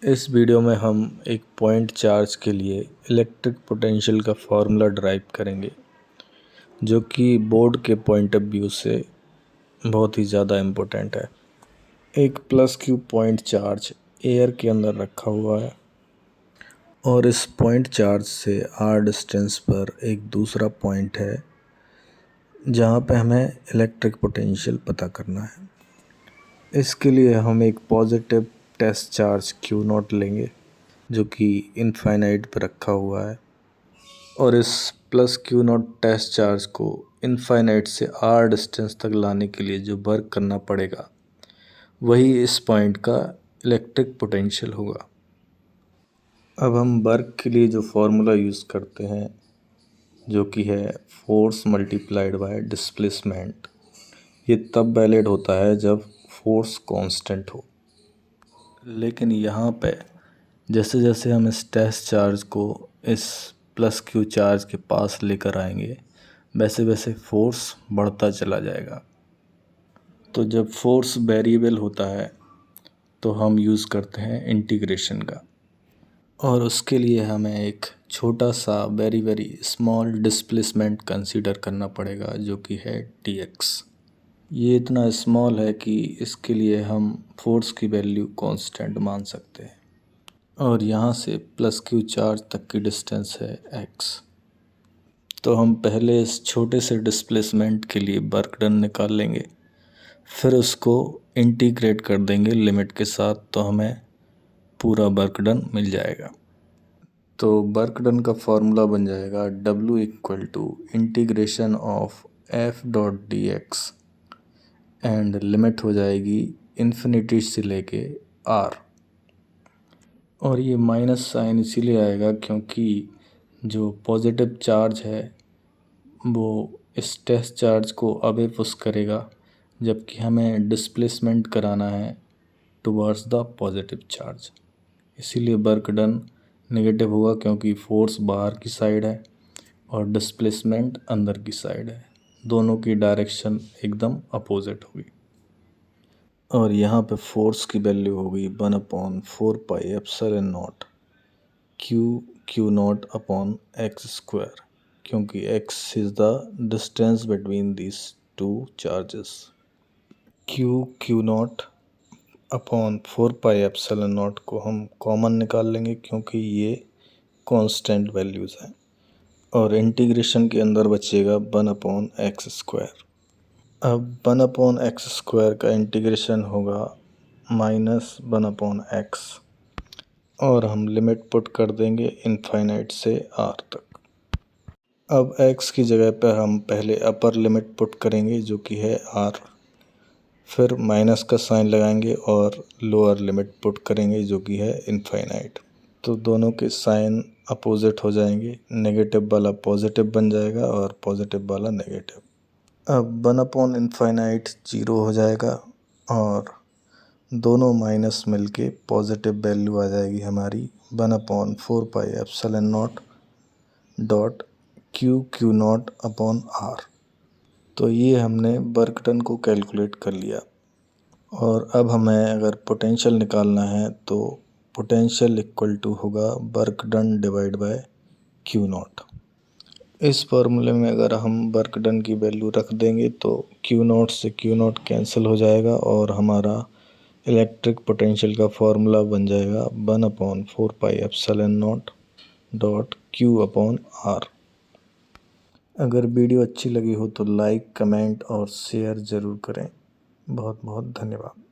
इस वीडियो में हम एक पॉइंट चार्ज के लिए इलेक्ट्रिक पोटेंशियल का फॉर्मूला ड्राइव करेंगे, जो कि बोर्ड के पॉइंट ऑफ व्यू से बहुत ही ज़्यादा इम्पोर्टेंट है। एक plus Q point charge air के अंदर रखा हुआ है और इस पॉइंट चार्ज से आर डिस्टेंस पर एक दूसरा पॉइंट है जहाँ पे हमें इलेक्ट्रिक पोटेंशियल पता करना है। इसके लिए हम एक positive test charge Q naught लेंगे जो कि इनफाइनाइट पर रखा हुआ है, और इस plus Q naught test charge को इनफाइनाइट से आर डिस्टेंस तक लाने के लिए जो वर्क करना पड़ेगा वही इस पॉइंट का इलेक्ट्रिक पोटेंशियल होगा। अब हम वर्क के लिए जो फॉर्मूला यूज़ करते हैं, जो कि है फोर्स मल्टीप्लाइड बाय डिस्प्लेसमेंट, ये तब वैलिड होता है जब फोर्स कांस्टेंट हो। लेकिन यहाँ पे जैसे जैसे हम इस टेस्ट चार्ज को इस प्लस क्यू चार्ज के पास लेकर आएंगे, वैसे वैसे फोर्स बढ़ता चला जाएगा। तो जब फोर्स वेरिएबल होता है तो हम यूज़ करते हैं इंटीग्रेशन का, और उसके लिए हमें एक छोटा सा very very small displacement consider करना पड़ेगा, जो कि है dx। ये इतना स्मॉल है कि इसके लिए हम फोर्स की वैल्यू कांस्टेंट मान सकते हैं, और यहाँ से प्लस क्यू चार्ज तक की डिस्टेंस है x। तो हम पहले इस छोटे से डिस्प्लेसमेंट के लिए वर्क डन निकाल लेंगे, फिर उसको इंटीग्रेट कर देंगे लिमिट के साथ, तो हमें पूरा वर्क डन मिल जाएगा। तो वर्क डन का फॉर्मूला बन जाएगा W equal to integration of f dot D X, and limit हो जाएगी इन्फिनिटी से लेके r। और ये माइनस साइन इसीलिए आएगा क्योंकि जो पॉजिटिव चार्ज है वो इस टेस्ट चार्ज को अवे पुश करेगा, जबकि हमें डिस्प्लेसमेंट कराना है टुवर्ड्स द पॉजिटिव चार्ज। इसीलिए वर्क डन नेगेटिव होगा, क्योंकि फोर्स बाहर की साइड है और डिस्प्लेसमेंट अंदर की साइड है। दोनों की डायरेक्शन एकदम अपोजिट होगी। और यहाँ पे फोर्स की वैल्यू होगी 1/4πε0 Q not upon X square, क्योंकि x is the distance between this two charges. Q not upon 4πε0 को हम कॉमन निकाल लेंगे क्योंकि ये कांस्टेंट वैल्यूज़ हैं, और इंटीग्रेशन के अंदर बचेगा 1/x²। अब 1/x² का इंटीग्रेशन होगा -1/x, और हम लिमिट पुट कर देंगे इनफाइनाइट से r तक। अब x की जगह पर हम पहले अपर लिमिट पुट करेंगे जो कि है r, फिर माइनस का साइन लगाएंगे और लोअर लिमिट पुट करेंगे जो कि है इनफाइनाइट। तो दोनों के साइन अपोजिट हो जाएंगे, नेगेटिव वाला पॉजिटिव बन जाएगा और पॉजिटिव वाला नेगेटिव। अब 1/∞ 0 हो जाएगा, और दोनों माइनस मिलके पॉजिटिव वैल्यू आ जाएगी हमारी 1/4πε0 dot Q not upon r। तो ये हमने वर्क डन को कैलकुलेट कर लिया। और अब हमें अगर पोटेंशियल निकालना है तो पोटेंशियल इक्वल टू होगा work done divide by Q not. इस फार्मूले में अगर हम वर्क डन की वैल्यू रख देंगे तो क्यू नॉट से क्यू नॉट कैंसिल हो जाएगा, और हमारा इलेक्ट्रिक पोटेंशियल का फार्मूला बन जाएगा 1/4πε0 डॉट क्यू अपॉन r। अगर वीडियो अच्छी लगी हो तो लाइक, कमेंट और शेयर ज़रूर करें। बहुत बहुत धन्यवाद।